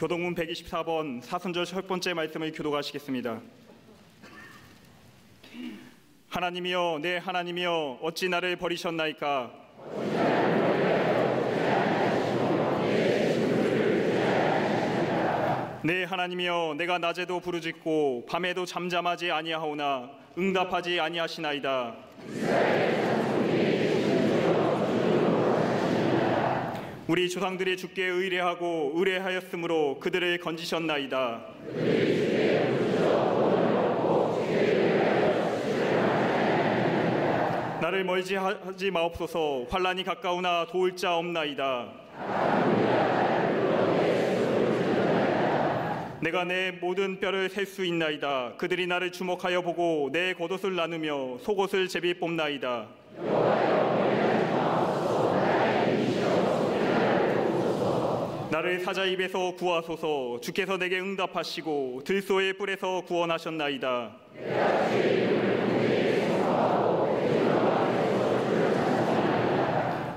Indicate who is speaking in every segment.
Speaker 1: 교동문 124번 사순절 첫 번째 말씀을 교독하시겠습니다. 하나님이여, 내 하나님이여, 어찌 나를 버리셨나이까? 내 하나님이여, 내가 낮에도 부르짖고 밤에도 잠잠하지 아니하오나 응답하지 아니하시나이다. 우리 조상들이 주께 의뢰하고 의뢰하였으므로 그들을 건지셨나이다. 나를 멀지 하지 마옵소서. 환난이 가까우나 도울 자 없나이다. 내가 내 모든 뼈를 셀 수 있나이다. 그들이 나를 주목하여 보고 내 겉옷을 나누며 속옷을 제비 뽑나이다. 나를 사자 입에서 구하소서. 주께서 내게 응답하시고 들소의 뿔에서 구원하셨나이다.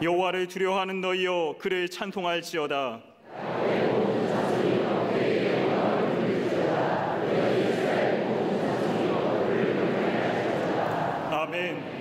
Speaker 1: 여호와를 두려워하는 너희여, 그를 찬송할지어다. 아멘.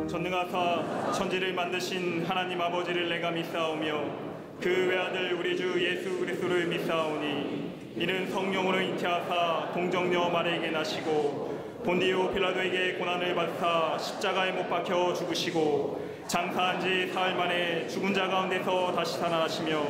Speaker 1: 전능하사 천지를 만드신 하나님 아버지를 내가 믿사오며 그 외아들 우리 주 예수 그리스도를 믿사오니 이는 성령으로 잉태하사 동정녀 마리에게 나시고 본디오 빌라도에게 고난을 받사 십자가에 못 박혀 죽으시고 장사한 지 사흘 만에 죽은 자 가운데서 다시 살아나시며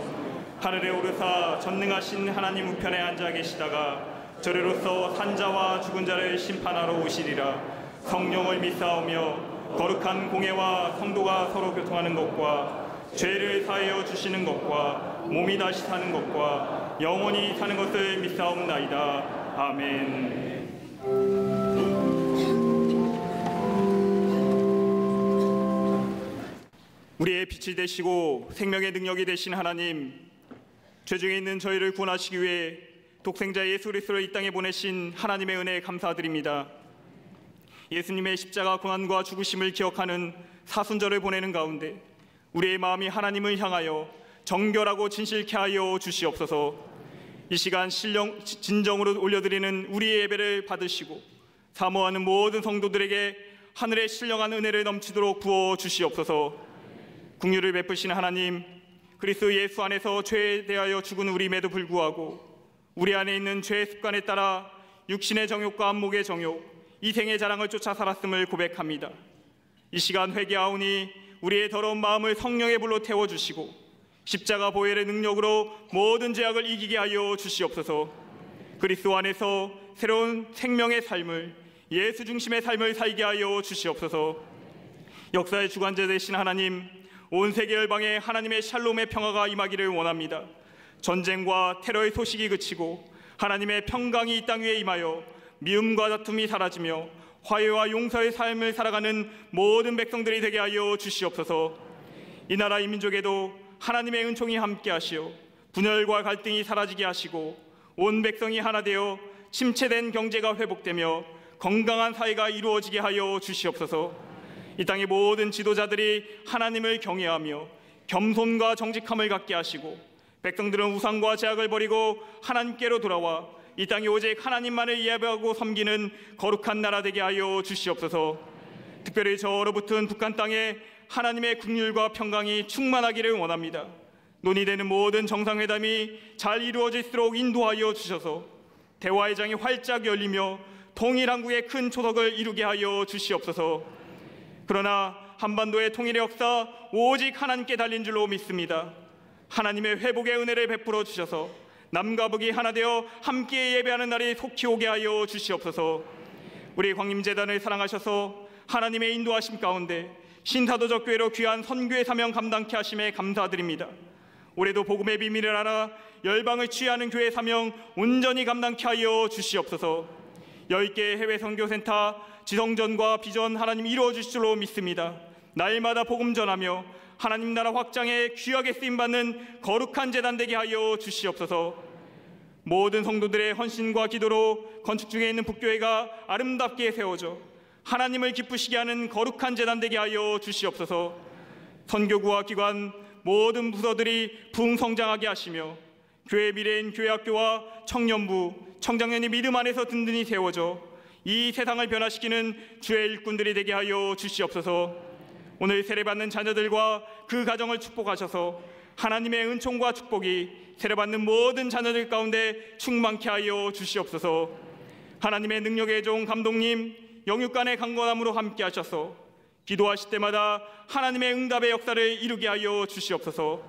Speaker 1: 하늘에 오르사 전능하신 하나님 우편에 앉아 계시다가 저리로서 산자와 죽은 자를 심판하러 오시리라. 성령을 믿사오며 거룩한 공회와 성도가 서로 교통하는 것과 죄를 사하여 주시는 것과 몸이 다시 사는 것과 영원히 사는 것을 믿사옵나이다. 아멘. 우리의 빛이 되시고 생명의 능력이 되신 하나님, 죄중에 있는 저희를 구원하시기 위해 독생자 예수 그리스도를 이 땅에 보내신 하나님의 은혜에 감사드립니다. 예수님의 십자가 고난과 죽으심을 기억하는 사순절을 보내는 가운데 우리의 마음이 하나님을 향하여 정결하고 진실케 하여 주시옵소서. 이 시간 진정으로 올려드리는 우리의 예배를 받으시고 사모하는 모든 성도들에게 하늘의 신령한 은혜를 넘치도록 부어 주시옵소서. 긍휼을 베푸신 하나님, 그리스도 예수 안에서 죄에 대하여 죽은 우리임에도 불구하고 우리 안에 있는 죄의 습관에 따라 육신의 정욕과 안목의 정욕, 이생의 자랑을 쫓아 살았음을 고백합니다. 이 시간 회개하오니 우리의 더러운 마음을 성령의 불로 태워주시고 십자가 보혈의 능력으로 모든 죄악을 이기게 하여 주시옵소서. 그리스도 안에서 새로운 생명의 삶을, 예수 중심의 삶을 살게 하여 주시옵소서. 역사의 주관자 되신 하나님, 온 세계 열방에 하나님의 샬롬의 평화가 임하기를 원합니다. 전쟁과 테러의 소식이 그치고 하나님의 평강이 이 땅 위에 임하여 미움과 다툼이 사라지며 화해와 용서의 삶을 살아가는 모든 백성들이 되게 하여 주시옵소서. 이 나라 이 민족에도 하나님의 은총이 함께 하시어 분열과 갈등이 사라지게 하시고 온 백성이 하나 되어 침체된 경제가 회복되며 건강한 사회가 이루어지게 하여 주시옵소서. 이 땅의 모든 지도자들이 하나님을 경외하며 겸손과 정직함을 갖게 하시고 백성들은 우상과 제약을 버리고 하나님께로 돌아와 이 땅이 오직 하나님만을 예배하고 섬기는 거룩한 나라 되게 하여 주시옵소서. 특별히 저 얼어붙은 북한 땅에 하나님의 긍휼과 평강이 충만하기를 원합니다. 논의되는 모든 정상회담이 잘 이루어질수록 인도하여 주셔서 대화의 장이 활짝 열리며 통일한국의 큰 초석을 이루게 하여 주시옵소서. 그러나 한반도의 통일의 역사 오직 하나님께 달린 줄로 믿습니다. 하나님의 회복의 은혜를 베풀어 주셔서 남과 북이 하나 되어 함께 예배하는 날이 속히 오게 하여 주시옵소서. 우리 광림재단을 사랑하셔서 하나님의 인도하심 가운데 신사도적 교회로 귀한 선교의 사명 감당케 하심에 감사드립니다. 올해도 복음의 비밀을 알아 열방을 취하는 교회 사명 온전히 감당케 하여 주시옵소서. 10개 해외 선교센터 지성전과 비전 하나님 이루어 주실 줄로 믿습니다. 날마다 복음 전하며 하나님 나라 확장에 귀하게 쓰임받는 거룩한 재단 되게 하여 주시옵소서. 모든 성도들의 헌신과 기도로 건축 중에 있는 북교회가 아름답게 세워져 하나님을 기쁘시게 하는 거룩한 재단 되게 하여 주시옵소서. 선교구와 기관 모든 부서들이 부흥성장하게 하시며 교회 미래인 교회학교와 청년부, 청장년이 믿음 안에서 든든히 세워져 이 세상을 변화시키는 주의 일꾼들이 되게 하여 주시옵소서. 오늘 세례받는 자녀들과 그 가정을 축복하셔서 하나님의 은총과 축복이 세례받는 모든 자녀들 가운데 충만케 하여 주시옵소서. 하나님의 능력의 종 감독님 영육간의 강건함으로 함께 하셔서 기도하실 때마다 하나님의 응답의 역사를 이루게 하여 주시옵소서.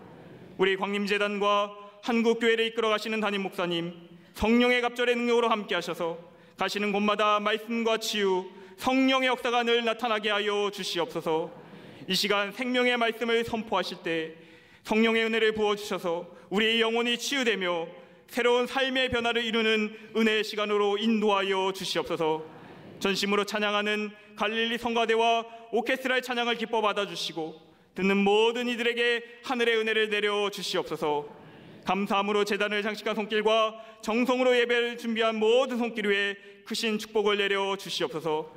Speaker 1: 우리 광림재단과 한국교회를 이끌어 가시는 담임 목사님 성령의 갑절의 능력으로 함께 하셔서 가시는 곳마다 말씀과 치유, 성령의 역사가 늘 나타나게 하여 주시옵소서. 이 시간 생명의 말씀을 선포하실 때 성령의 은혜를 부어주셔서 우리의 영혼이 치유되며 새로운 삶의 변화를 이루는 은혜의 시간으로 인도하여 주시옵소서. 전심으로 찬양하는 갈릴리 성가대와 오케스트라의 찬양을 기뻐 받아주시고 듣는 모든 이들에게 하늘의 은혜를 내려 주시옵소서. 감사함으로 제단을 장식한 손길과 정성으로 예배를 준비한 모든 손길 위에 크신 축복을 내려 주시옵소서.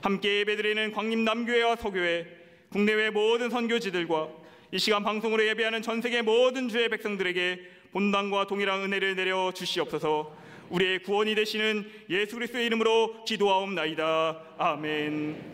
Speaker 1: 함께 예배드리는 광림남교회와 서교회, 국내외 모든 선교지들과 이 시간 방송으로 예배하는 전세계 모든 주의 백성들에게 본당과 동일한 은혜를 내려 주시옵소서. 우리의 구원이 되시는 예수 그리스도의 이름으로 기도하옵나이다. 아멘.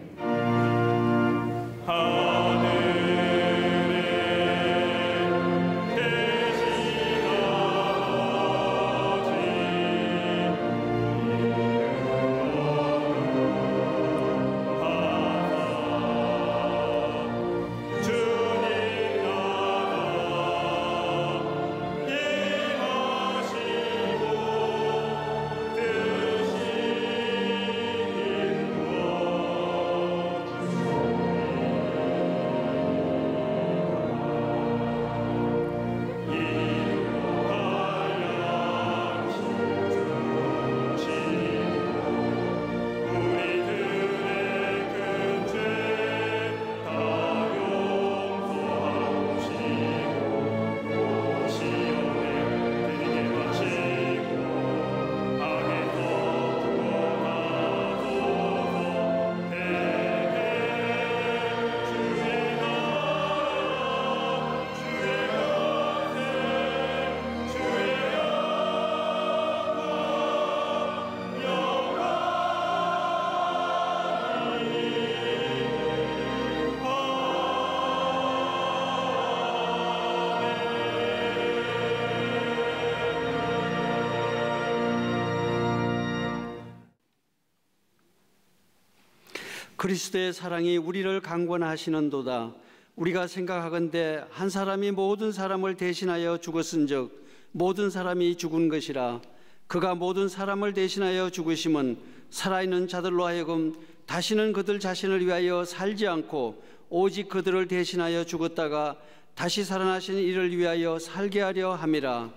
Speaker 2: 그리스도의 사랑이 우리를 강권하시는도다. 우리가 생각하건대 한 사람이 모든 사람을 대신하여 죽었은즉 모든 사람이 죽은 것이라. 그가 모든 사람을 대신하여 죽으심은 살아있는 자들로 하여금 다시는 그들 자신을 위하여 살지 않고 오직 그들을 대신하여 죽었다가 다시 살아나신 이를 위하여 살게 하려 함이라.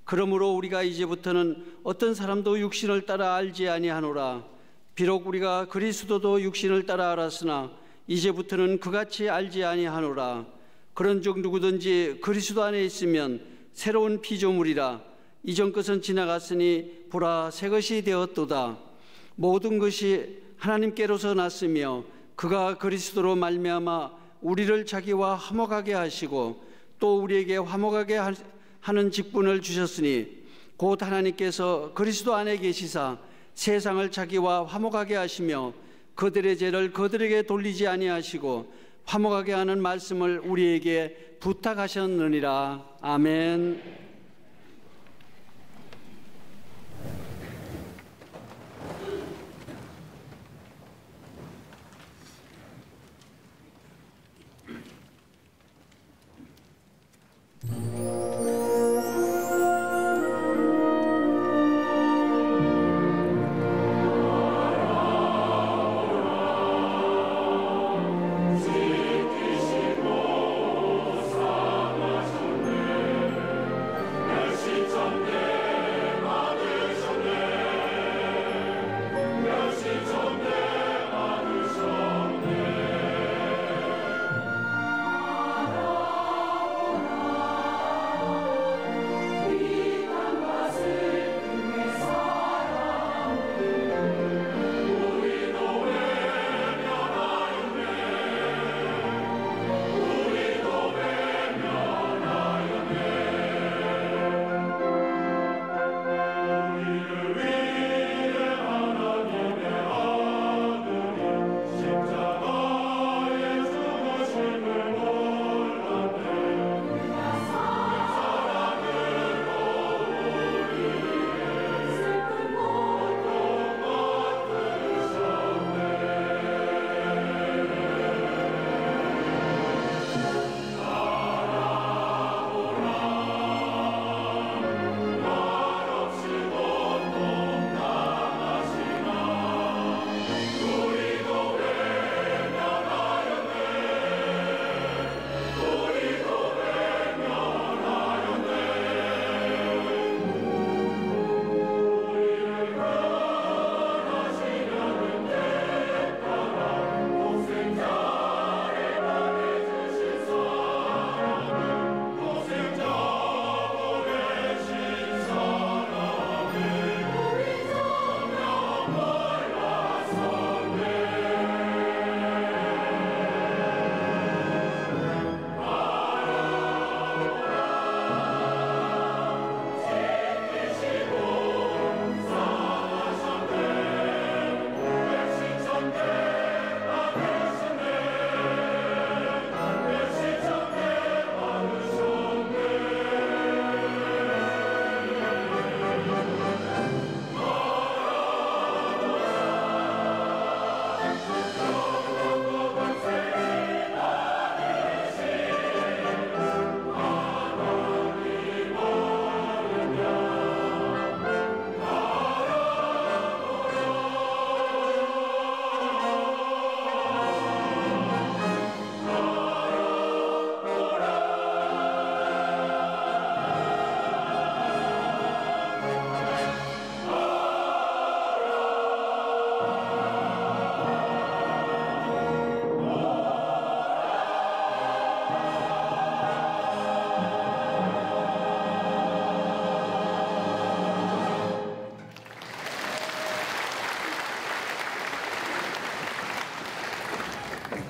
Speaker 2: 그러므로 우리가 이제부터는 어떤 사람도 육신을 따라 알지 아니하노라. 비록 우리가 그리스도도 육신을 따라 알았으나 이제부터는 그같이 알지 아니하노라. 그런즉 누구든지 그리스도 안에 있으면 새로운 피조물이라. 이전 것은 지나갔으니 보라 새 것이 되었도다. 모든 것이 하나님께로서 났으며 그가 그리스도로 말미암아 우리를 자기와 화목하게 하시고 또 우리에게 화목하게 하는 직분을 주셨으니 곧 하나님께서 그리스도 안에 계시사 세상을 자기와 화목하게 하시며 그들의 죄를 그들에게 돌리지 아니하시고 화목하게 하는 말씀을 우리에게 부탁하셨느니라. 아멘.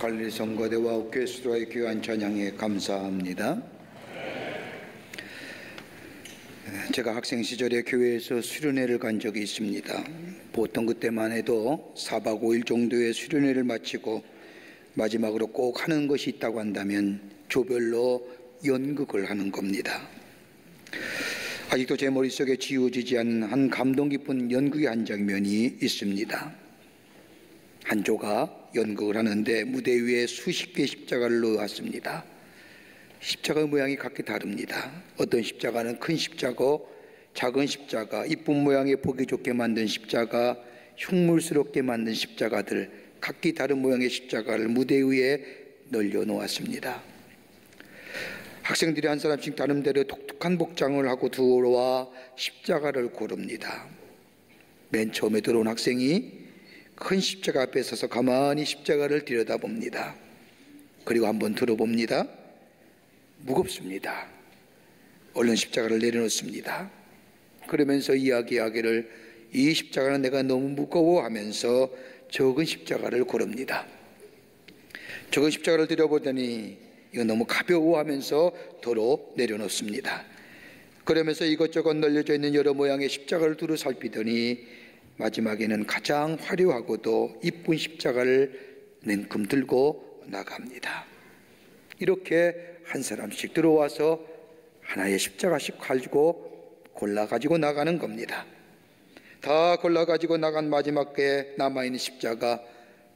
Speaker 3: 갈릴리 성가대와 옥교수로의 귀한 찬양에 감사합니다. 제가 학생 시절에 교회에서 수련회를 간 적이 있습니다. 보통 그때만 해도 4박 5일 정도의 수련회를 마치고 마지막으로 꼭 하는 것이 있다고 한다면 조별로 연극을 하는 겁니다. 아직도 제 머릿속에 지워지지 않는 한 감동 깊은 연극의 한 장면이 있습니다. 한 조가 연극을 하는데 무대 위에 수십 개의 십자가를 놓았습니다. 십자가 모양이 각기 다릅니다. 어떤 십자가는 큰 십자가고 작은 십자가, 이쁜 모양에 보기 좋게 만든 십자가, 흉물스럽게 만든 십자가들, 각기 다른 모양의 십자가를 무대 위에 널려 놓았습니다. 학생들이 한 사람씩 나름대로 독특한 복장을 하고 들어와 십자가를 고릅니다. 맨 처음에 들어온 학생이 큰 십자가 앞에 서서 가만히 십자가를 들여다봅니다. 그리고 한번 들어봅니다. 무겁습니다. 얼른 십자가를 내려놓습니다. 그러면서 이야기하기를 이 십자가는 내가 너무 무거워 하면서 적은 십자가를 고릅니다. 적은 십자가를 들여보더니 이거 너무 가벼워 하면서 도로 내려놓습니다. 그러면서 이것저것 널려져 있는 여러 모양의 십자가를 두루 살피더니 마지막에는 가장 화려하고도 이쁜 십자가를 냉큼 들고 나갑니다. 이렇게 한 사람씩 들어와서 하나의 십자가씩 가지고 골라가지고 나가는 겁니다. 다 골라가지고 나간 마지막에 남아있는 십자가,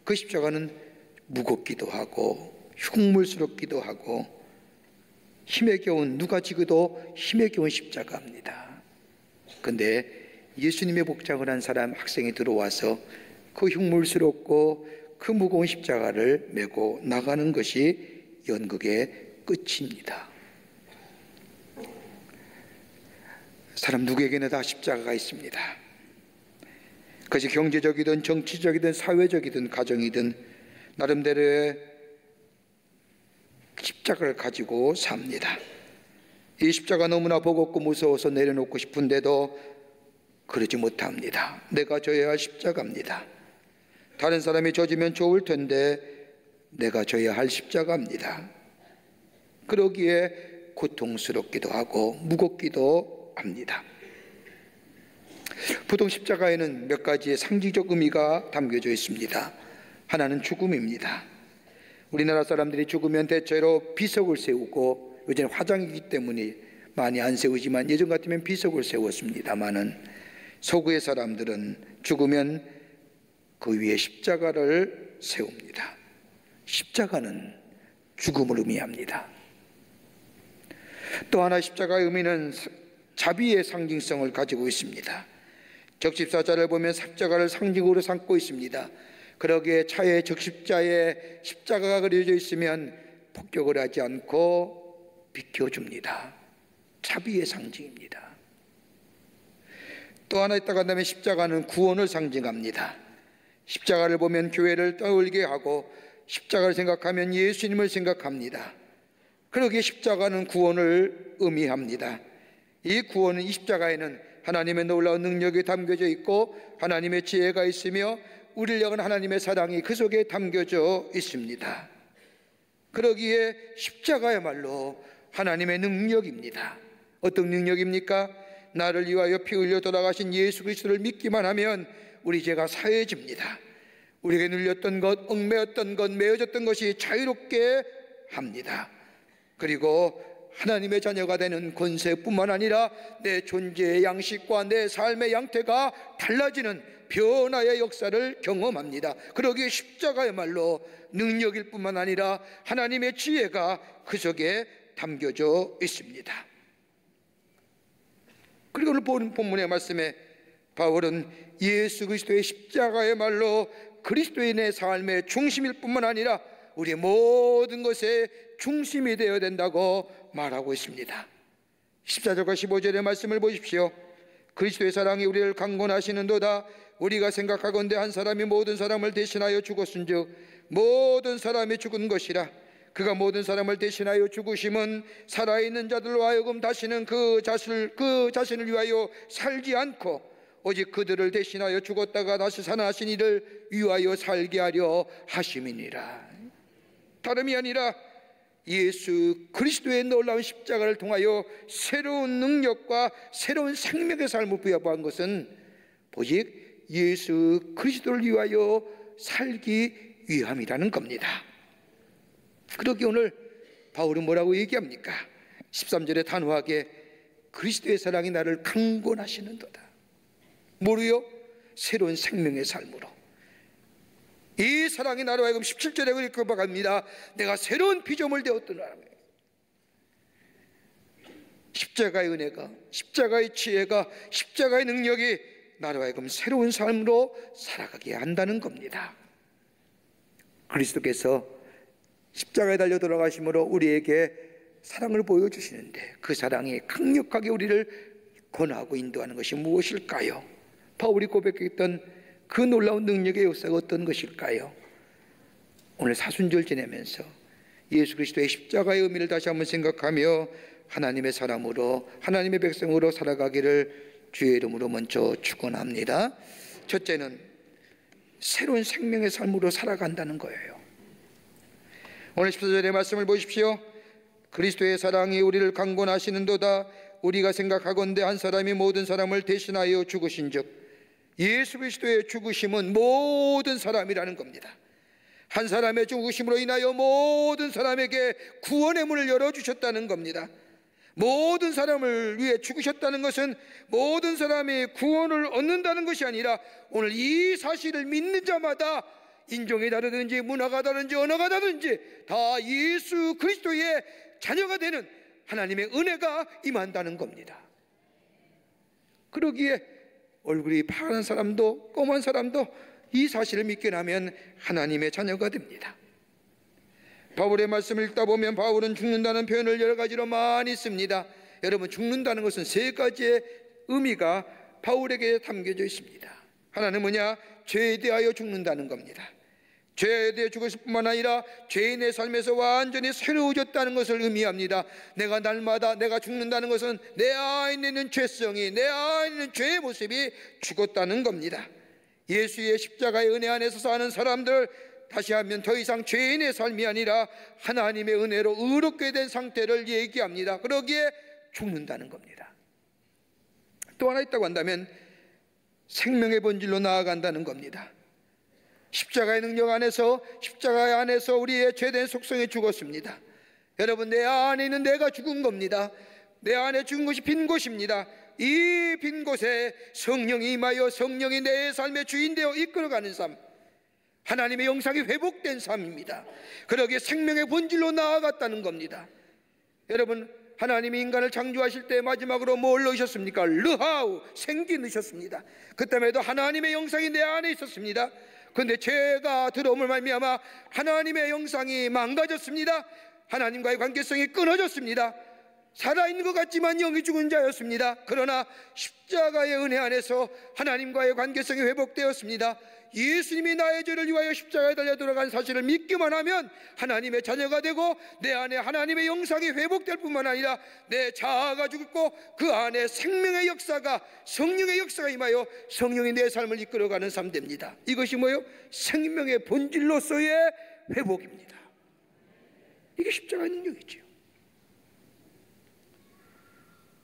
Speaker 3: 그 십자가는 무겁기도 하고 흉물스럽기도 하고 힘에 겨운, 누가 지고도 힘에 겨운 십자가입니다. 그런데 예수님의 복장을 한 사람 학생이 들어와서 그 흉물스럽고 그 무거운 십자가를 메고 나가는 것이 연극의 끝입니다. 사람 누구에게나 다 십자가가 있습니다. 그것이 경제적이든 정치적이든 사회적이든 가정이든 나름대로의 십자가를 가지고 삽니다. 이 십자가 너무나 버겁고 무서워서 내려놓고 싶은데도 그러지 못합니다. 내가 져야 할 십자가입니다. 다른 사람이 져주면 좋을 텐데 내가 져야 할 십자가입니다. 그러기에 고통스럽기도 하고 무겁기도 합니다. 보통 십자가에는 몇 가지의 상징적 의미가 담겨져 있습니다. 하나는 죽음입니다. 우리나라 사람들이 죽으면 대체로 비석을 세우고, 요즘 화장이기 때문에 많이 안 세우지만 예전 같으면 비석을 세웠습니다마는 서구의 사람들은 죽으면 그 위에 십자가를 세웁니다. 십자가는 죽음을 의미합니다. 또 하나 십자가의 의미는 자비의 상징성을 가지고 있습니다. 적십사자를 보면 십자가를 상징으로 삼고 있습니다. 그러기에 차에 적십자에 십자가가 그려져 있으면 폭격을 하지 않고 비켜줍니다. 자비의 상징입니다. 또 하나 있다고 한다면 십자가는 구원을 상징합니다. 십자가를 보면 교회를 떠올리게 하고 십자가를 생각하면 예수님을 생각합니다. 그러기에 십자가는 구원을 의미합니다. 이 구원은, 이 십자가에는 하나님의 놀라운 능력이 담겨져 있고 하나님의 지혜가 있으며 우리를 향한 하나님의 사랑이 그 속에 담겨져 있습니다. 그러기에 십자가야말로 하나님의 능력입니다. 어떤 능력입니까? 나를 위하여 피 흘려 돌아가신 예수 그리스도를 믿기만 하면 우리 죄가 사해집니다. 우리에게 눌렸던 것, 얽매였던 것, 매어졌던 것이 자유롭게 합니다. 그리고 하나님의 자녀가 되는 권세뿐만 아니라 내 존재의 양식과 내 삶의 양태가 달라지는 변화의 역사를 경험합니다. 그러기에 십자가야말로 능력일 뿐만 아니라 하나님의 지혜가 그 속에 담겨져 있습니다. 그리고 오늘 본문의 말씀에 바울은 예수 그리스도의 십자가야말로 그리스도인의 삶의 중심일 뿐만 아니라 우리의 모든 것의 중심이 되어야 된다고 말하고 있습니다. 14절과 15절의 말씀을 보십시오. 그리스도의 사랑이 우리를 강권하시는도다. 우리가 생각하건대 한 사람이 모든 사람을 대신하여 죽었은즉 모든 사람이 죽은 것이라. 그가 모든 사람을 대신하여 죽으심은 살아있는 자들로 하여금 다시는 그 자신을 위하여 살지 않고 오직 그들을 대신하여 죽었다가 다시 살아나신 이를 위하여 살게 하려 하심이니라. 다름이 아니라 예수 그리스도의 놀라운 십자가를 통하여 새로운 능력과 새로운 생명의 삶을 부여한 것은 오직 예수 그리스도를 위하여 살기 위함이라는 겁니다. 그러기 오늘 바울은 뭐라고 얘기합니까? 13절에 단호하게 그리스도의 사랑이 나를 강권하시는도다. 뭐로요? 새로운 생명의 삶으로. 이 사랑이 나로 하여금 17절에 그렇게 고백합니다. 내가 새로운 피조물 되었더라. 십자가의 은혜가, 십자가의 지혜가, 십자가의 능력이 나로 하여금 새로운 삶으로 살아가게 한다는 겁니다. 그리스도께서 십자가에 달려 돌아가심으로 우리에게 사랑을 보여주시는데 그 사랑이 강력하게 우리를 권하고 인도하는 것이 무엇일까요? 바울이 고백했던 그 놀라운 능력의 역사가 어떤 것일까요? 오늘 사순절 지내면서 예수 그리스도의 십자가의 의미를 다시 한번 생각하며 하나님의 사람으로, 하나님의 백성으로 살아가기를 주의 이름으로 먼저 축원합니다. 첫째는 새로운 생명의 삶으로 살아간다는 거예요. 오늘 14절의 말씀을 보십시오. 그리스도의 사랑이 우리를 강권하시는도다. 우리가 생각하건대 한 사람이 모든 사람을 대신하여 죽으신즉, 예수 그리스도의 죽으심은 모든 사람이라는 겁니다. 한 사람의 죽으심으로 인하여 모든 사람에게 구원의 문을 열어주셨다는 겁니다. 모든 사람을 위해 죽으셨다는 것은 모든 사람이 구원을 얻는다는 것이 아니라 오늘 이 사실을 믿는 자마다 인종이 다르든지 문화가 다르든지 언어가 다르든지 다 예수 그리스도의 자녀가 되는 하나님의 은혜가 임한다는 겁니다. 그러기에 얼굴이 파란 사람도 검은 사람도 이 사실을 믿게 하면 하나님의 자녀가 됩니다. 바울의 말씀을 읽다 보면 바울은 죽는다는 표현을 여러 가지로 많이 씁니다. 여러분, 죽는다는 것은 세 가지의 의미가 바울에게 담겨져 있습니다. 하나는 뭐냐? 죄에 대하여 죽는다는 겁니다. 죄에 대해 죽을 뿐만 아니라 죄인의 삶에서 완전히 새로워졌다는 것을 의미합니다. 내가 날마다 내가 죽는다는 것은 내 안에 있는 죄성이, 내 안에 있는 죄의 모습이 죽었다는 겁니다. 예수의 십자가의 은혜 안에서 사는 사람들, 다시 하면 더 이상 죄인의 삶이 아니라 하나님의 은혜로 의롭게 된 상태를 얘기합니다. 그러기에 죽는다는 겁니다. 또 하나 있다고 한다면 생명의 본질로 나아간다는 겁니다. 십자가의 능력 안에서, 십자가 안에서 우리의 죄된 속성이 죽었습니다. 여러분, 내 안에 있는 내가 죽은 겁니다. 내 안에 죽은 것이 빈 곳입니다. 이 빈 곳에 성령이 임하여 성령이 내 삶의 주인 되어 이끌어가는 삶, 하나님의 영상이 회복된 삶입니다. 그러기에 생명의 본질로 나아갔다는 겁니다. 여러분, 하나님이 인간을 창조하실 때 마지막으로 뭘 넣으셨습니까? 르하우, 생기 넣으셨습니다. 그때에도 하나님의 영상이 내 안에 있었습니다. 그런데 죄가 들어옴을 말미암아 하나님의 영상이 망가졌습니다. 하나님과의 관계성이 끊어졌습니다. 살아있는 것 같지만 영이 죽은 자였습니다. 그러나 십자가의 은혜 안에서 하나님과의 관계성이 회복되었습니다. 예수님이 나의 죄를 위하여 십자가에 달려 돌아간 사실을 믿기만 하면 하나님의 자녀가 되고 내 안에 하나님의 영상이 회복될 뿐만 아니라 내 자아가 죽고 그 안에 생명의 역사가, 성령의 역사가 임하여 성령이 내 삶을 이끌어가는 삶 됩니다. 이것이 뭐예요? 생명의 본질로서의 회복입니다. 이게 십자가의 능력이지요.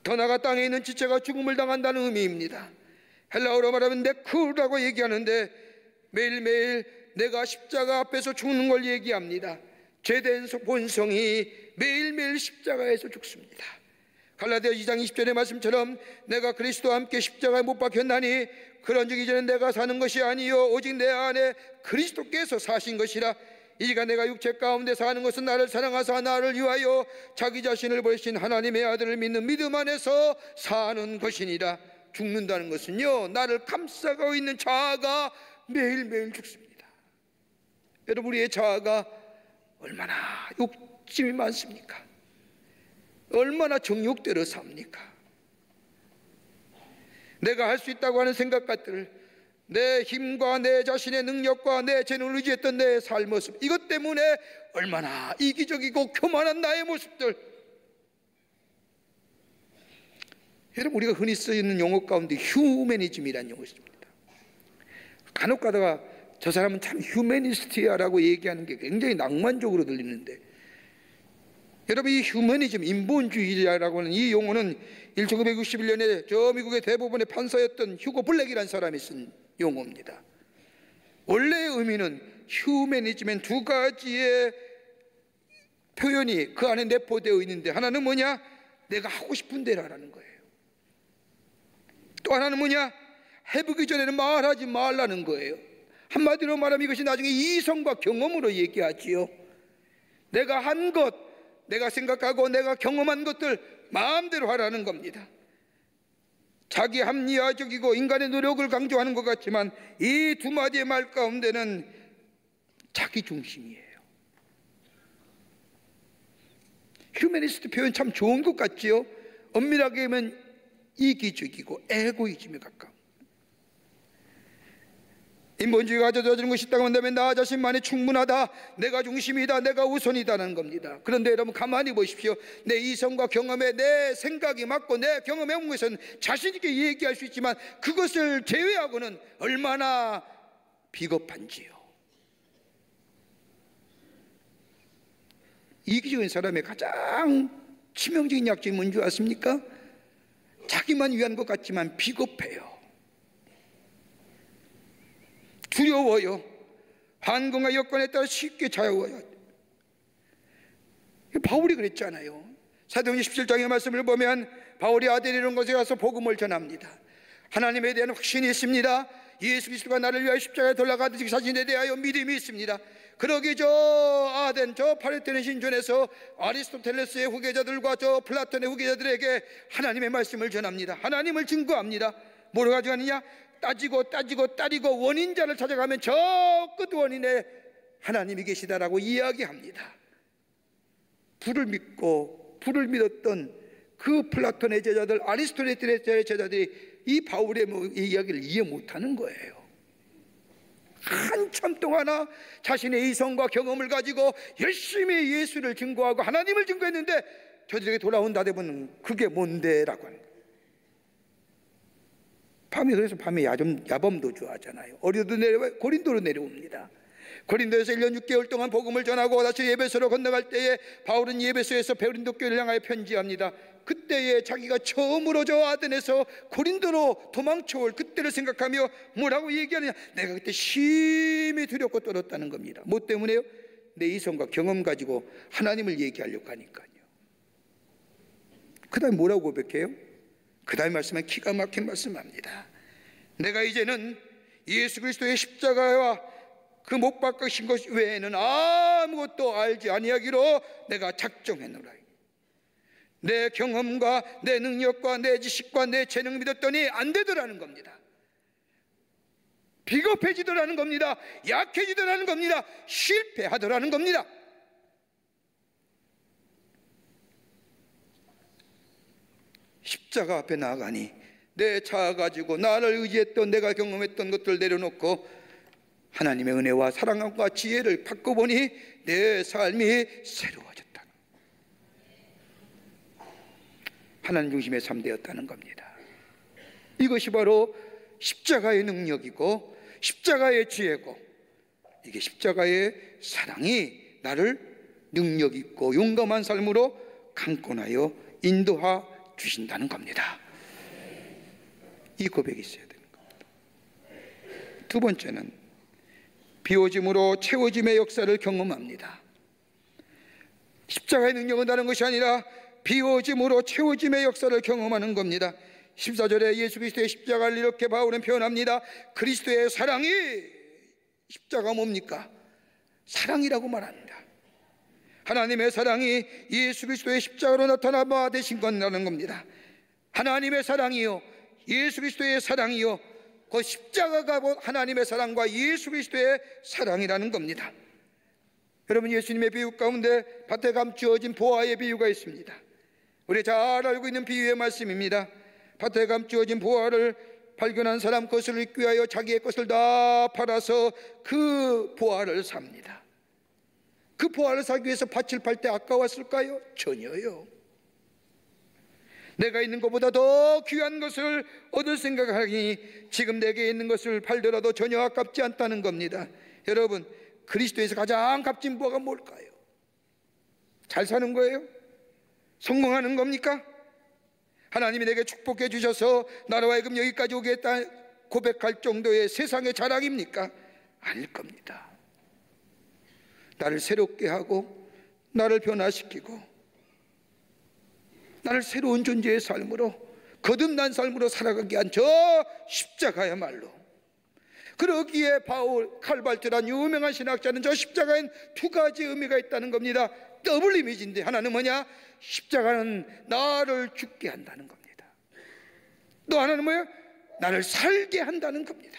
Speaker 3: 더 나아가 땅에 있는 지체가 죽음을 당한다는 의미입니다. 헬라어로 말하면 네크라고 얘기하는데 매일매일 내가 십자가 앞에서 죽는 걸 얘기합니다. 죄된 본성이 매일매일 십자가에서 죽습니다. 갈라디아 2장 20절의 말씀처럼 내가 그리스도와 함께 십자가에 못 박혔나니 그런즉 이제는 내가 사는 것이 아니요 오직 내 안에 그리스도께서 사신 것이라. 이가 내가 육체 가운데 사는 것은 나를 사랑하사 나를 위하여 자기 자신을 버리신 하나님의 아들을 믿는 믿음 안에서 사는 것이니라. 죽는다는 것은요, 나를 감싸고 있는 자아가 매일매일 죽습니다. 여러분, 우리의 자아가 얼마나 욕심이 많습니까? 얼마나 정욕대로 삽니까? 내가 할 수 있다고 하는 생각들, 내 힘과 내 자신의 능력과 내 재능을 의지했던 내 삶 모습, 이것 때문에 얼마나 이기적이고 교만한 나의 모습들. 여러분, 우리가 흔히 쓰이는 용어 가운데 휴머니즘이라는 용어가 있습니다. 간혹 가다가 저 사람은 참 휴머니스트야라고 얘기하는 게 굉장히 낭만적으로 들리는데, 여러분, 이 휴머니즘, 인본주의자라고 하는 이 용어는 1961년에 저 미국의 대법원의 판사였던 휴고 블랙이라는 사람이 쓴 용어입니다. 원래의 의미는 휴머니즘엔 두 가지의 표현이 그 안에 내포되어 있는데, 하나는 뭐냐? 내가 하고 싶은 대로 하라는 거예요. 또 하나는 뭐냐? 해보기 전에는 말하지 말라는 거예요. 한마디로 말하면 이것이 나중에 이성과 경험으로 얘기하지요. 내가 한 것, 내가 생각하고 내가 경험한 것들 마음대로 하라는 겁니다. 자기 합리화적이고 인간의 노력을 강조하는 것 같지만 이 두 마디의 말 가운데는 자기 중심이에요. 휴머니스트 표현 참 좋은 것 같지요. 엄밀하게 하면 이기적이고 에고이즘에 가까운, 인본주의가 가져다주는 것이 있다고 한다면 나 자신만이 충분하다, 내가 중심이다, 내가 우선이다는 겁니다. 그런데 여러분 가만히 보십시오. 내 이성과 경험에 내 생각이 맞고 내 경험에 온 것은 자신 있게 얘기할 수 있지만 그것을 제외하고는 얼마나 비겁한지요. 이기적인 사람의 가장 치명적인 약점이 뭔지 아십니까? 자기만 위한 것 같지만 비겁해요. 두려워요. 환경과 여건에 따라 쉽게 좌우해요. 바울이 그랬잖아요. 사도행전 17장의 말씀을 보면 바울이 아데네 이런 곳에 가서 복음을 전합니다. 하나님에 대한 확신이 있습니다. 예수 그리스도가 나를 위하여 십자가에 돌아가듯이 자신에 대하여 믿음이 있습니다. 그러기 저 아덴, 저 파레테네 신전에서 아리스토텔레스의 후계자들과 저 플라톤의 후계자들에게 하나님의 말씀을 전합니다. 하나님을 증거합니다. 뭐로 가져가느냐? 따지고 원인자를 찾아가면 저 끝 원인에 하나님이 계시다라고 이야기합니다. 불을 믿었던 그 플라톤의 제자들, 아리스토텔레스의 제자들이 이 바울의 이야기를 이해 못하는 거예요. 한참 동안 자신의 이성과 경험을 가지고 열심히 예수를 증거하고 하나님을 증거했는데 저들에게 돌아온다 되면 그게 뭔데? 라고 하는 거예요. 그래서 밤에 야범도 좋아하잖아요. 어려도 내려와 고린도로 내려옵니다. 고린도에서 1년 6개월 동안 복음을 전하고 다시 예배소로 건너갈 때에 바울은 예배소에서 고린도 교회를 향하여 편지합니다. 그때에 자기가 처음으로 저 아덴에서 고린도로 도망쳐올 그때를 생각하며 뭐라고 얘기하느냐? 내가 그때 심히 두렵고 떨었다는 겁니다. 뭐 때문에요? 내 이성과 경험 가지고 하나님을 얘기하려고 하니까요. 그 다음에 뭐라고 고백해요? 그 다음에 말씀은 기가 막힌 말씀합니다. 내가 이제는 예수 그리스도의 십자가와 그 못 박으신 것 외에는 아무것도 알지 아니하기로 내가 작정했노라. 내 경험과 내 능력과 내 지식과 내 재능 믿었더니 안 되더라는 겁니다. 비겁해지더라는 겁니다. 약해지더라는 겁니다. 실패하더라는 겁니다. 십자가 앞에 나아가니 내 차 가지고 나를 의지했던 내가 경험했던 것들을 내려놓고 하나님의 은혜와 사랑과 지혜를 받고 보니 내 삶이 새로워졌다. 하나님 중심의 삶 되었다는 겁니다. 이것이 바로 십자가의 능력이고 십자가의 지혜고, 이게 십자가의 사랑이 나를 능력 있고 용감한 삶으로 강권하여 인도하 주신다는 겁니다. 이 고백이 있어야 되는 겁니다. 두 번째는 비워짐으로 채워짐의 역사를 경험합니다. 십자가의 능력은 다른 것이 아니라 비워짐으로 채워짐의 역사를 경험하는 겁니다. 14절에 예수 그리스도의 십자가를 이렇게 바울은 표현합니다. 그리스도의 사랑이, 십자가 뭡니까? 사랑이라고 말합니다. 하나님의 사랑이 예수 그리스도의 십자가로 나타나 바 되신 것이라는 겁니다. 하나님의 사랑이요, 예수 그리스도의 사랑이요, 그 십자가가 하나님의 사랑과 예수 그리스도의 사랑이라는 겁니다. 여러분, 예수님의 비유 가운데 밭에 감추어진 보화의 비유가 있습니다. 우리 잘 알고 있는 비유의 말씀입니다. 밭에 감추어진 보화를 발견한 사람, 그것을 얻기 위하여 자기의 것을 다 팔아서 그 보화를 삽니다. 그 보화를 사기 위해서 밭을 팔 때 아까웠을까요? 전혀요. 내가 있는 것보다 더 귀한 것을 얻을 생각하니 지금 내게 있는 것을 팔더라도 전혀 아깝지 않다는 겁니다. 여러분, 그리스도에서 가장 값진 부가 뭘까요? 잘 사는 거예요? 성공하는 겁니까? 하나님이 내게 축복해 주셔서 나로 하여금 여기까지 오게 했다 고백할 정도의 세상의 자랑입니까? 아닐 겁니다. 나를 새롭게 하고 나를 변화시키고 나를 새로운 존재의 삶으로, 거듭난 삶으로 살아가게 한 저 십자가야말로, 그러기에 바울 칼발트란 유명한 신학자는 저 십자가엔 두 가지 의미가 있다는 겁니다. 더블 이미지인데, 하나는 뭐냐? 십자가는 나를 죽게 한다는 겁니다. 또 하나는 뭐예요? 나를 살게 한다는 겁니다.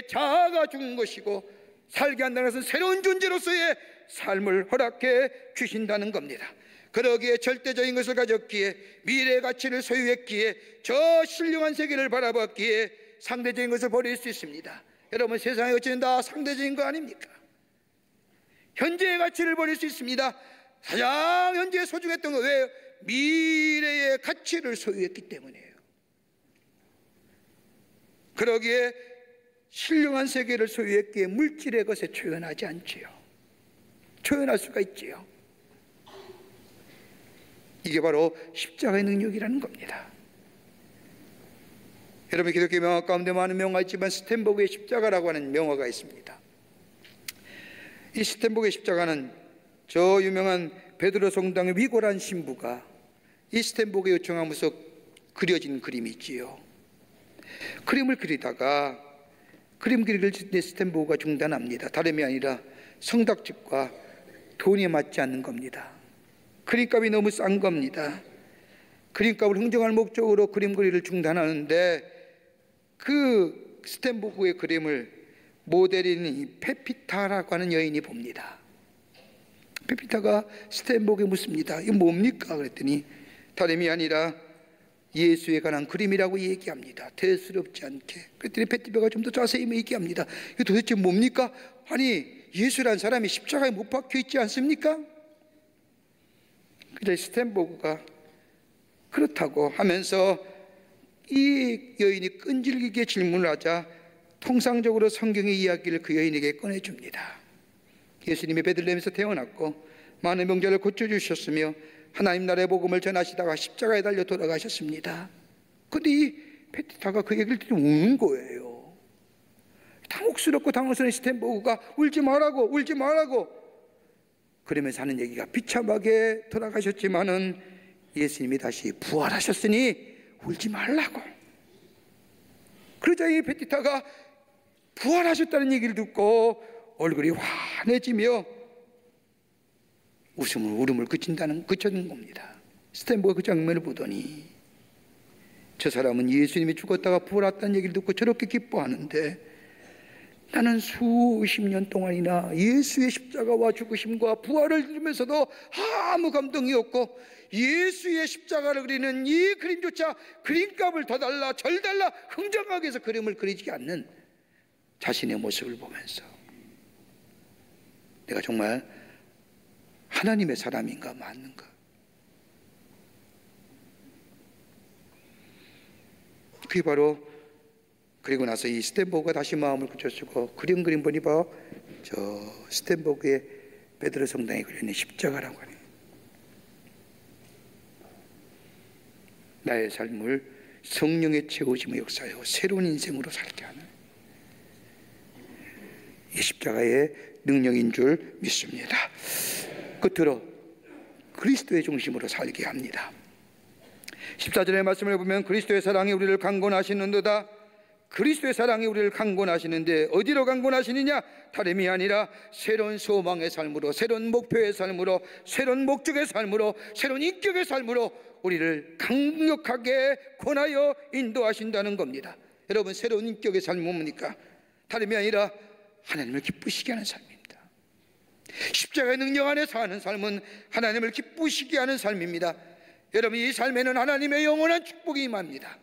Speaker 3: 자아가 죽은 것이고 살게 한다는 것은 새로운 존재로서의 삶을 허락해 주신다는 겁니다. 그러기에 절대적인 것을 가졌기에, 미래의 가치를 소유했기에, 저 신령한 세계를 바라봤기에 상대적인 것을 버릴 수 있습니다. 여러분, 세상의 가치는 다 상대적인 거 아닙니까? 현재의 가치를 버릴 수 있습니다. 가장 현재에 소중했던 거 왜요? 미래의 가치를 소유했기 때문이에요. 그러기에 신령한 세계를 소유했기에 물질의 것에 초연하지 않지요. 초연할 수가 있지요. 이게 바로 십자가의 능력이라는 겁니다. 여러분, 기독교 명화 가운데 많은 명화가 있지만 스텐보그의 십자가라고 하는 명화가 있습니다. 이 스텐보그의 십자가는 저 유명한 베드로 성당의 위고란 신부가 이 스텐보그에 요청하면서 그려진 그림이 있지요. 그림을 그리다가 그림 그리기를 스텐보그가 중단합니다. 다름이 아니라 성닭집과 돈이 맞지 않는 겁니다. 그림값이 너무 싼 겁니다. 그림값을 흥정할 목적으로 그림 그리기를 중단하는데, 그 스텐보그의 그림을 모델인 페피타라고 하는 여인이 봅니다. 페피타가 스텐보그에 묻습니다. 이거 뭡니까? 그랬더니 다름이 아니라 예수에 관한 그림이라고 얘기합니다. 대수롭지 않게. 그랬더니 페티베가 좀 더 자세히 얘기합니다. 이거 도대체 뭡니까? 아니, 예수라는 사람이 십자가에 못 박혀 있지 않습니까? 그래서 스텐보그가 그렇다고 하면서 이 여인이 끈질기게 질문을 하자 통상적으로 성경의 이야기를 그 여인에게 꺼내줍니다. 예수님이 베들레헴에서 태어났고 많은 병자를 고쳐주셨으며 하나님 나라의 복음을 전하시다가 십자가에 달려 돌아가셨습니다. 그런데 이 페티타가 그 얘기를 듣고 우는 거예요. 당혹스럽고 당황스러운 스텐보그가 울지 말라고, 울지 말라고 그러면서 하는 얘기가, 비참하게 돌아가셨지만은 예수님이 다시 부활하셨으니 울지 말라고. 그러자 이 페티타가 부활하셨다는 얘기를 듣고 얼굴이 환해지며 울음을 그쳤는 겁니다. 스탠보가 그 장면을 보더니 저 사람은 예수님이 죽었다가 부활했다는 얘기를 듣고 저렇게 기뻐하는데, 나는 수십 년 동안이나 예수의 십자가와 죽으심과 부활을 들으면서도 아무 감동이 없고, 예수의 십자가를 그리는 이 그림조차 그림값을 더 달라 절 달라 흥정하게 해서 그림을 그리지 않는 자신의 모습을 보면서 내가 정말 하나님의 사람인가 맞는가. 그게 바로, 그리고 나서 이 스텐보그가 다시 마음을 굳혀주고 그림 보니 저 스텐보그의 베드로 성당에 그려있는 십자가라고 하네요. 나의 삶을 성령의 채우심의 역사요 새로운 인생으로 살게 하는 이 십자가의 능력인 줄 믿습니다. 끝으로 그리스도의 중심으로 살게 합니다. 14절의 말씀을 보면 그리스도의 사랑이 우리를 강권하시는도다. 그리스도의 사랑이 우리를 강권하시는데 어디로 강권하시느냐? 다름이 아니라 새로운 소망의 삶으로, 새로운 목표의 삶으로, 새로운 목적의 삶으로, 새로운 인격의 삶으로 우리를 강력하게 권하여 인도하신다는 겁니다. 여러분, 새로운 인격의 삶은 뭡니까? 다름이 아니라 하나님을 기쁘시게 하는 삶입니다. 십자가의 능력 안에 사는 삶은 하나님을 기쁘시게 하는 삶입니다. 여러분, 이 삶에는 하나님의 영원한 축복이 임합니다.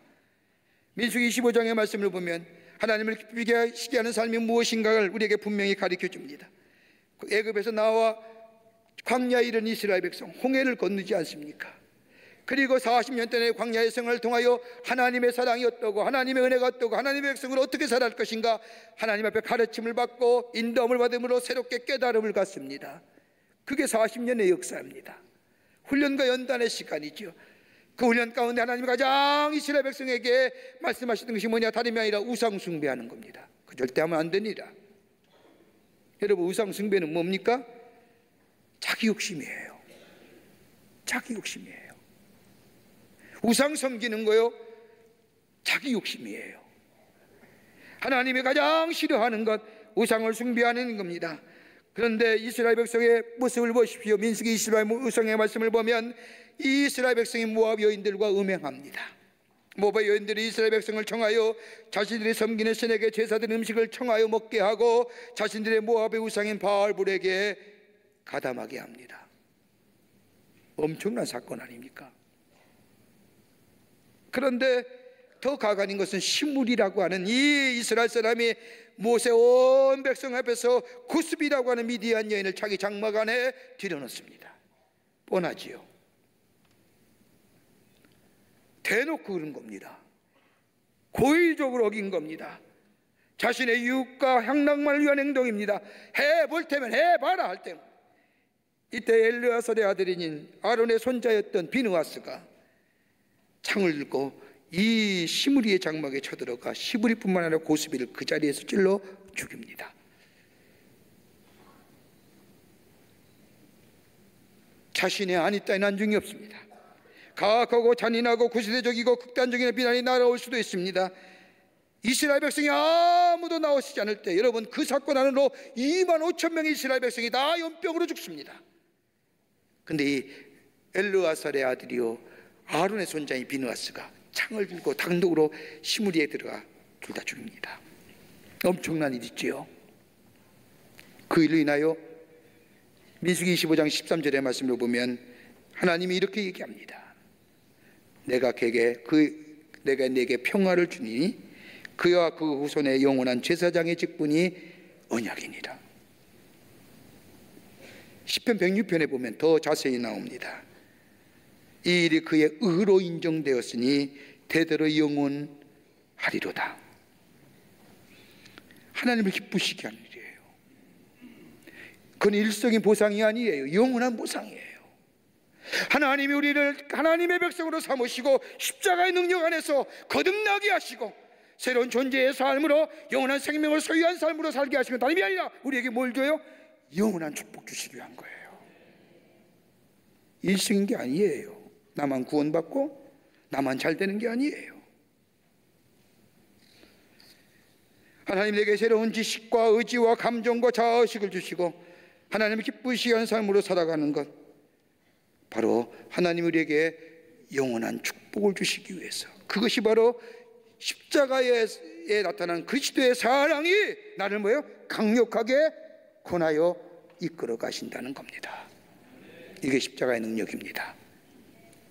Speaker 3: 민수기 25장의 말씀을 보면 하나님을 기쁘시게 하는 삶이 무엇인가를 우리에게 분명히 가르쳐 줍니다. 애굽에서 나와 광야에 이른 이스라엘 백성, 홍해를 건너지 않습니까? 그리고 40년 동안의 광야의 생활을 통하여 하나님의 사랑이 어떠고 하나님의 은혜가 어떠고 하나님의 백성으로 어떻게 살아갈 것인가 하나님 앞에 가르침을 받고 인도함을 받음으로 새롭게 깨달음을 갖습니다. 그게 40년의 역사입니다. 훈련과 연단의 시간이죠. 그 훈련 가운데 하나님이 가장 이스라엘 백성에게 말씀하시던 것이 뭐냐, 다름이 아니라 우상 숭배하는 겁니다. 그 절대 하면 안 됩니다. 여러분, 우상 숭배는 뭡니까? 자기 욕심이에요. 자기 욕심이에요. 우상 섬기는 거요, 자기 욕심이에요. 하나님이 가장 싫어하는 것, 우상을 숭배하는 겁니다. 그런데 이스라엘 백성의 모습을 보십시오. 민수기 28장의 말씀을 보면 이 이스라엘 백성이 모압 여인들과 음행합니다. 모압 여인들이 이스라엘 백성을 청하여 자신들이 섬기는 신에게 제사된 음식을 청하여 먹게 하고 자신들의 모압의 우상인 바알불에게 가담하게 합니다. 엄청난 사건 아닙니까? 그런데 더 가관인 것은 시므리라고 하는 이 이스라엘 사람이 모세 온 백성 앞에서 구스비라고 하는 미디안 여인을 자기 장막 안에 들여놓습니다. 뻔하지요. 대놓고 그런 겁니다. 고의적으로 어긴 겁니다. 자신의 유혹과 향락만을 위한 행동입니다. 해볼 테면 해봐라 할 때는, 이때 엘르아살의 아들인 아론의 손자였던 비느하스가 창을 들고 이 시므리의 장막에 쳐들어가 시므리뿐만 아니라 고스비를 그 자리에서 찔러 죽입니다. 자신의 아니 따윈 안중이 없습니다. 가혹하고 잔인하고 구시대적이고 극단적인 비난이 날아올 수도 있습니다. 이스라엘 백성이 아무도 나오시지 않을 때 여러분, 그 사건 안으로 25,000명의 이스라엘 백성이 다 연병으로 죽습니다. 근데 이 엘르아살의 아들이요 아론의 손자인 비느하스가 창을 들고 단독으로 시므리에 들어가 둘 다 죽입니다. 엄청난 일이지요. 그 일로 인하여 민수기 25장 13절의 말씀을 보면 하나님이 이렇게 얘기합니다. 내가 내게 평화를 주니 그와 그 후손의 영원한 제사장의 직분이 언약이니라. 시편 106편에 보면 더 자세히 나옵니다. 이 일이 그의 의로 인정되었으니 대대로 영원하리로다. 하나님을 기쁘시게 하는 일이에요. 그건 일성의 보상이 아니에요. 영원한 보상이에요. 하나님이 우리를 하나님의 백성으로 삼으시고 십자가의 능력 안에서 거듭나게 하시고 새로운 존재의 삶으로 영원한 생명을 소유한 삶으로 살게 하시는 다름이 아니라 우리에게 뭘 줘요? 영원한 축복 주시기 위한 거예요. 일성인 게 아니에요. 나만 구원받고 나만 잘 되는 게 아니에요. 하나님 내게 새로운 지식과 의지와 감정과 자아의식을 주시고 하나님을 기쁘시게 하는 삶으로 살아가는 것, 바로 하나님 우리에게 영원한 축복을 주시기 위해서, 그것이 바로 십자가에 나타난 그리스도의 사랑이 나를 뭐예요? 강력하게 권하여 이끌어 가신다는 겁니다. 이게 십자가의 능력입니다.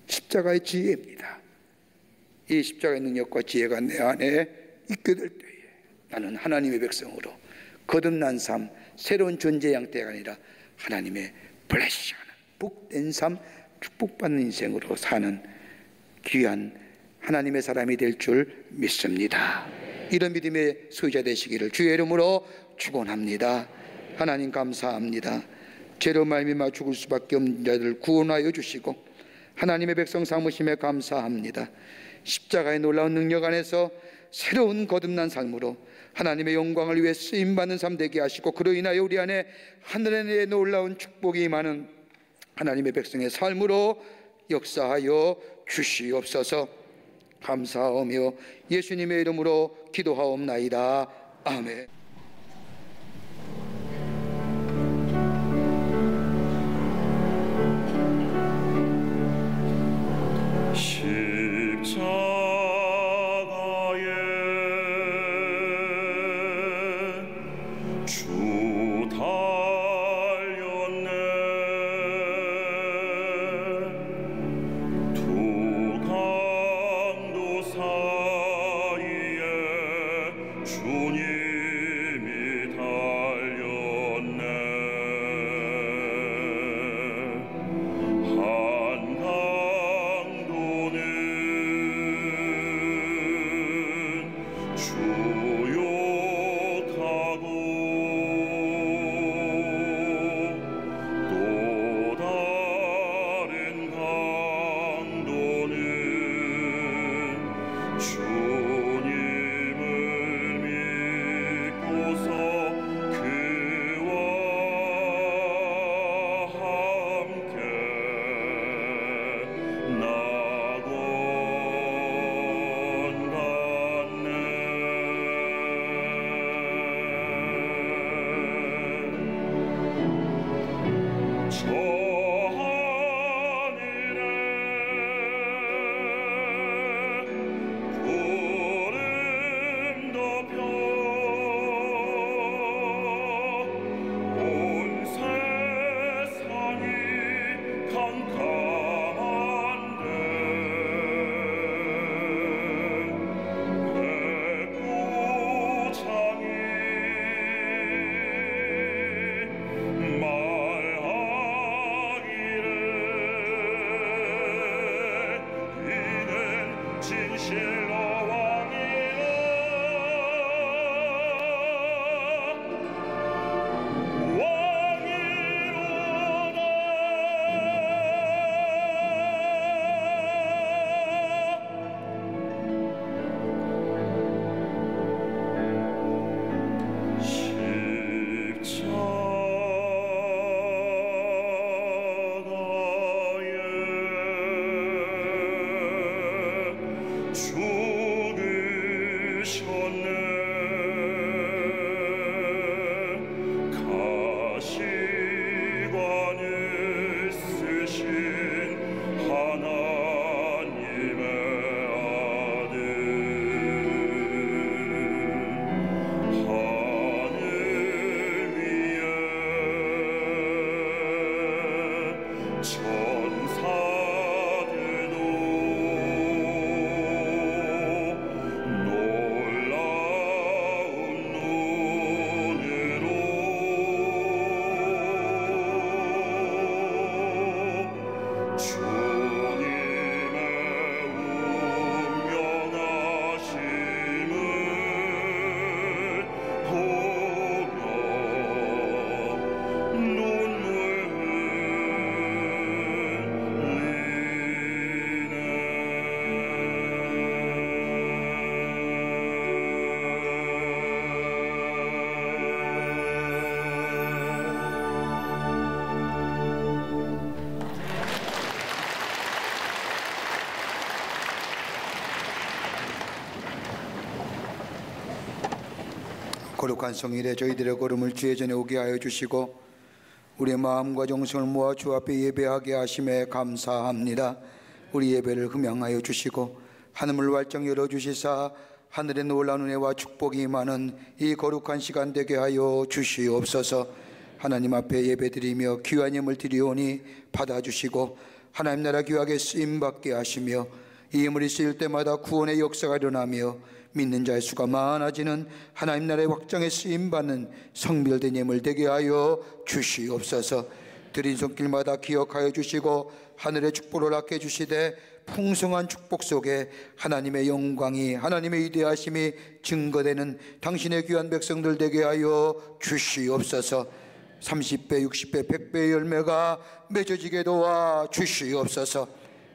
Speaker 3: 십자가의 지혜입니다. 이 십자가의 능력과 지혜가 내 안에 있게 될 때에 나는 하나님의 백성으로 거듭난 삶, 새로운 존재 형태가 아니라 하나님의 블레싱하는 복된 삶, 축복받는 인생으로 사는 귀한 하나님의 사람이 될 줄 믿습니다. 이런 믿음의 소유자 되시기를 주의 이름으로 축원합니다. 하나님 감사합니다. 죄로 말미암아 죽을 수밖에 없는 자들을 구원하여 주시고 하나님의 백성 삼으심에 감사합니다. 십자가의 놀라운 능력 안에서 새로운 거듭난 삶으로 하나님의 영광을 위해 쓰임받는 삶 되게 하시고 그로 인하여 우리 안에 하늘의 놀라운 축복이 임하는 하나님의 백성의 삶으로 역사하여 주시옵소서. 감사하며 예수님의 이름으로 기도하옵나이다. 아멘.
Speaker 4: 주님
Speaker 3: 거룩한 성일에 저희들의 걸음을 주의 전에 오게 하여 주시고 우리의 마음과 정성을 모아 주 앞에 예배하게 하심에 감사합니다. 우리 예배를 흠양하여 주시고 하늘을 활짝 열어주시사 하늘의 놀라운 은혜와 축복이 임하는 이 거룩한 시간 되게 하여 주시옵소서. 하나님 앞에 예배드리며 귀한 예물 드리오니 받아주시고 하나님 나라 귀하게 쓰임받게 하시며 이 예물이 쓰일 때마다 구원의 역사가 일어나며 믿는 자의 수가 많아지는 하나님 나라의 확장에 쓰임받는 성별된 예물 되게 하여 주시옵소서. 드린 손길마다 기억하여 주시고 하늘의 축복을 낳게 주시되 풍성한 축복 속에 하나님의 영광이, 하나님의 위대하심이 증거되는 당신의 귀한 백성들 되게 하여 주시옵소서. 30배, 60배, 100배의 열매가 맺어지게 도와 주시옵소서.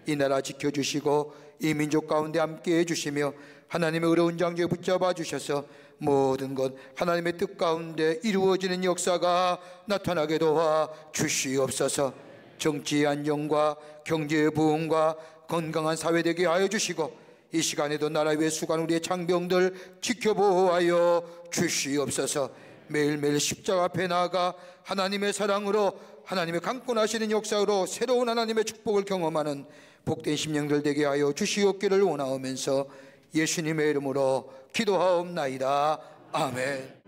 Speaker 3: 이 나라 지켜주시고 이 민족 가운데 함께해 주시며 하나님의 어려운 장소에 붙잡아 주셔서 모든 것 하나님의 뜻 가운데 이루어지는 역사가 나타나게 도와 주시옵소서. 정치의 안정과 경제의 부흥과 건강한 사회 되게 하여 주시고 이 시간에도 나라 위에 수고하는 우리의 장병들 지켜보아여 주시옵소서. 매일매일 십자가 앞에 나아가 하나님의 사랑으로 하나님의 강권하시는 역사로 새로운 하나님의 축복을 경험하는 복된 심령들 되게 하여 주시옵기를 원하오면서 예수님의 이름으로 기도하옵나이다. 아멘.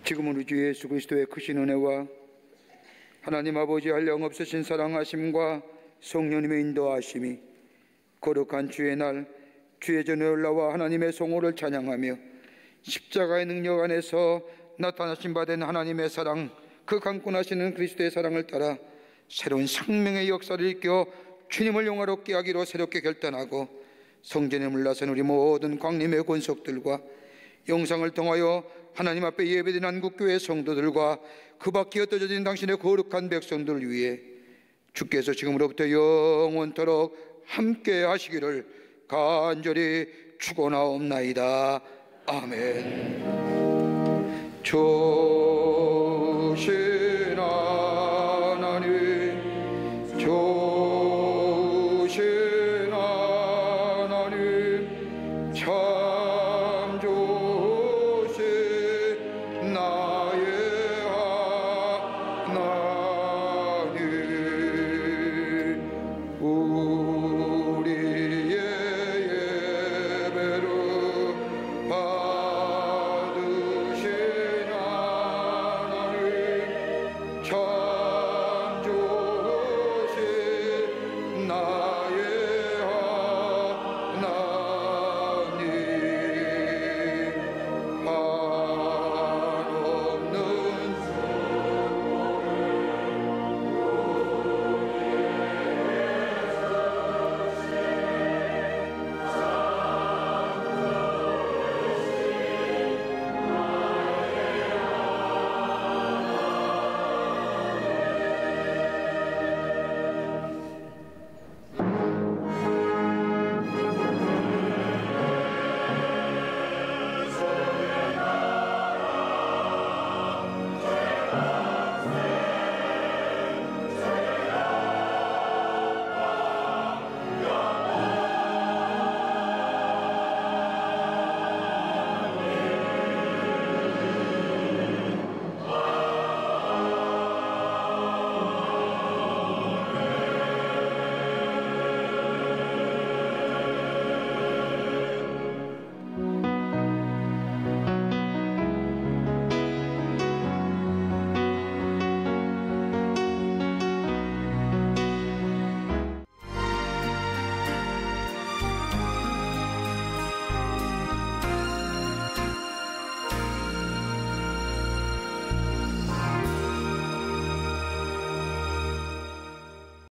Speaker 3: 지금은 우리 주 예수 그리스도의 크신 은혜와 하나님 아버지 한량 없으신 사랑하심과 성령님의 인도하심이 거룩한 주의 날 주의 전에 올라와 하나님의 성호를 찬양하며 십자가의 능력 안에서 나타나신 바 된 하나님의 사랑, 그 강권하시는 그리스도의 사랑을 따라 새로운 생명의 역사를 일으켜 주님을 영화롭게 하기로 새롭게 결단하고 성전에 물러선 우리 모든 광림의 권속들과 영상을 통하여 하나님 앞에 예배드린 한국교회 성도들과 그 밖에 흩어진 당신의 거룩한 백성들을 위해 주께서 지금으로부터 영원토록 함께 하시기를 간절히 축원하옵나이다. 아멘.